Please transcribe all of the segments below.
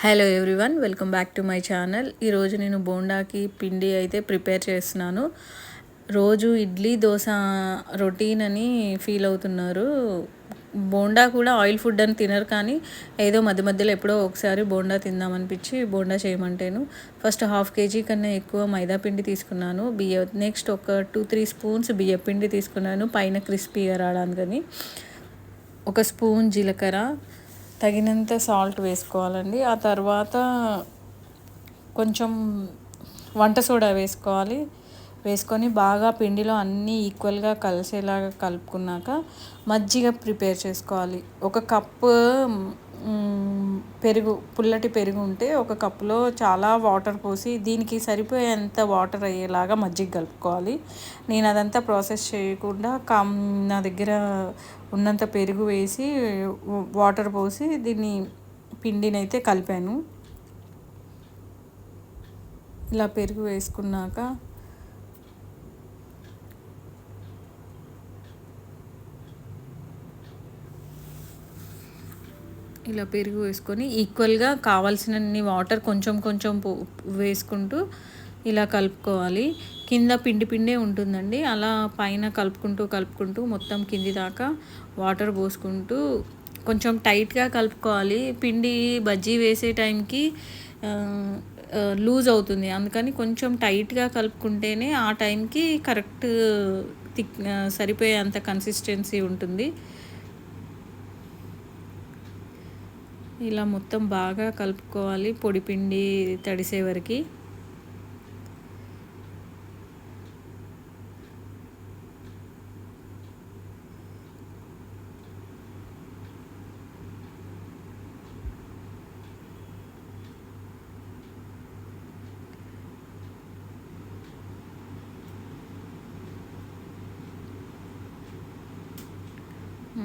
Hello everyone, welcome back to my channel. ఈరోజు నేను బోండాకి పిండి అయితే ప్రిపేర్ చేస్తున్నాను. రోజు ఇడ్లీ దోశ రొటీన్ అని ఫీల్ అవుతున్నారు. బోండా కూడా ఆయిల్ ఫుడ్ అని తినరు, కానీ ఏదో మధ్య మధ్యలో ఎప్పుడో ఒకసారి బోండా తిందామనిపించి బోండా చేయమంటేను ఫస్ట్ 1/2 kg కన్నా ఎక్కువ మైదా పిండి తీసుకున్నాను. నెక్స్ట్ ఒక 2-3 స్పూన్స్ బియ్య పిండి తీసుకున్నాను, పైన క్రిస్పీగా రావడానికని. ఒక స్పూన్ జీలకర్ర, తగినంత సాల్ట్ వేసుకోవాలండి. ఆ తర్వాత కొంచెం వంట సోడా వేసుకొని బాగా పిండిలో అన్నీ ఈక్వల్గా కలిసేలాగా కలుపుకున్నాక మజ్జిగ ప్రిపేర్ చేసుకోవాలి. ఒక కప్పు పెరుగు, పుల్లటి పెరుగు ఉంటే ఒక కప్పులో చాలా వాటర్ పోసి దీనికి సరిపోయేంత వాటర్ అయ్యేలాగా మజ్జిగ కలుపుకోవాలి. నేను అదంతా ప్రాసెస్ చేయకుండా నా దగ్గర ఉన్నంత పెరుగు వేసి వాటర్ పోసి దీన్ని పిండిని అయితే కలిపాను. ఇలా పెరుగు వేసుకున్నాక ఇలా పెరుగు వేసుకొని ఈక్వల్గా కావాల్సినన్ని వాటర్ కొంచెం కొంచెం వేసుకుంటూ ఇలా కలుపుకోవాలి. కింద పిండి ఉంటుందండి, అలా పైన కలుపుకుంటూ మొత్తం కింది దాకా వాటర్ పోసుకుంటూ కొంచెం టైట్గా కలుపుకోవాలి. పిండి బజ్జీ వేసే టైంకి లూజ్ అవుతుంది, అందుకని కొంచెం టైట్గా కలుపుకుంటేనే ఆ టైంకి కరెక్ట్ సరిపోయేంత కన్సిస్టెన్సీ ఉంటుంది. ఇలా మొత్తం బాగా కలుపుకోవాలి పొడి పిండి తడిసే వరకు.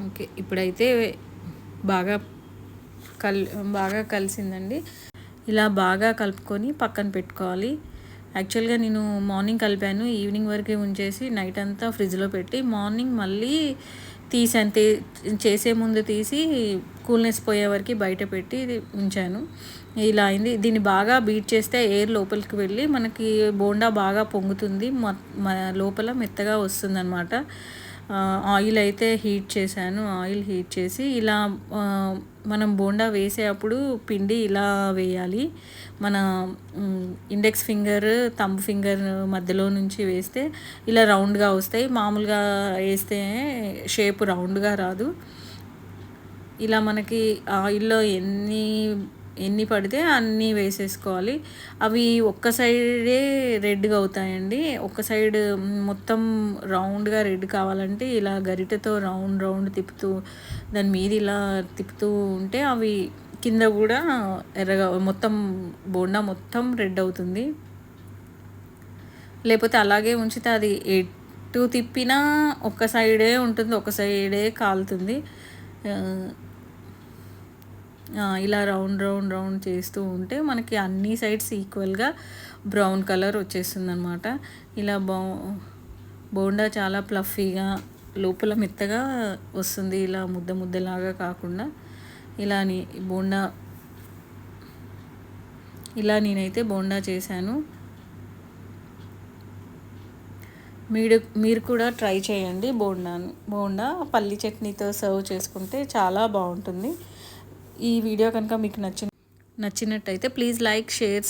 ఓకే, ఇప్పుడైతే బాగా కలిసిందండి. ఇలా బాగా కలుపుకొని పక్కన పెట్టుకోవాలి. యాక్చువల్గా నేను మార్నింగ్ కలిపాను, ఈవినింగ్ వరకే ఉంచేసి నైట్ అంతా ఫ్రిడ్జ్లో పెట్టి మార్నింగ్ మళ్ళీ తీసాను. చేసే ముందు తీసి కూల్నెస్ పోయే వరకు బయట పెట్టి ఉంచాను. ఇలా అయింది. దీన్ని బాగా బీట్ చేస్తే ఎయిర్ లోపలికి వెళ్ళి మనకి బోండా బాగా పొంగుతుంది, లోపల మెత్తగా వస్తుంది అన్నమాట. ఆయిల్ అయితే హీట్ చేశాను. ఆయిల్ హీట్ చేసి ఇలా మనం బోండా వేసేటప్పుడు పిండి ఇలా వేయాలి. మన ఇండెక్స్ ఫింగర్, థంబ్ ఫింగర్ మధ్యలో నుంచి వేస్తే ఇలా రౌండ్గా వస్తాయి. మామూలుగా వేస్తే షేప్ రౌండ్గా రాదు. ఇలా మనకి ఆయిల్లో ఎన్ని పడితే అన్నీ వేసేసుకోవాలి. అవి ఒక్క సైడే రెడ్గా అవుతాయండి. ఒక్క సైడ్ మొత్తం రౌండ్గా రెడ్ కావాలంటే ఇలా గరిటెతో రౌండ్ తిప్పుతూ దాని మీద ఇలా తిప్పుతూ ఉంటే అవి కింద కూడా ఎర్రగా మొత్తం బోండా మొత్తం రెడ్ అవుతుంది. లేకపోతే అలాగే ఉంచితే అది ఎటు తిప్పినా ఒక్క సైడే ఉంటుంది, ఒక సైడే కాలుతుంది. ఇలా రౌండ్ చేస్తూ ఉంటే మనకి అన్ని సైడ్స్ ఈక్వల్గా బ్రౌన్ కలర్ వచ్చేస్తుంది అన్నమాట. ఇలా బోండా చాలా ప్లఫీగా లోపల మెత్తగా వస్తుంది, ఇలా ముద్దలాగా కాకుండా. ఇలా నేనైతే బోండా చేశాను. మీరు కూడా ట్రై చేయండి. బోండా పల్లి చట్నీతో సర్వ్ చేసుకుంటే చాలా బాగుంటుంది. ఈ వీడియో కనుక మీకు నచ్చినట్టయితే ప్లీజ్ లైక్, షేర్.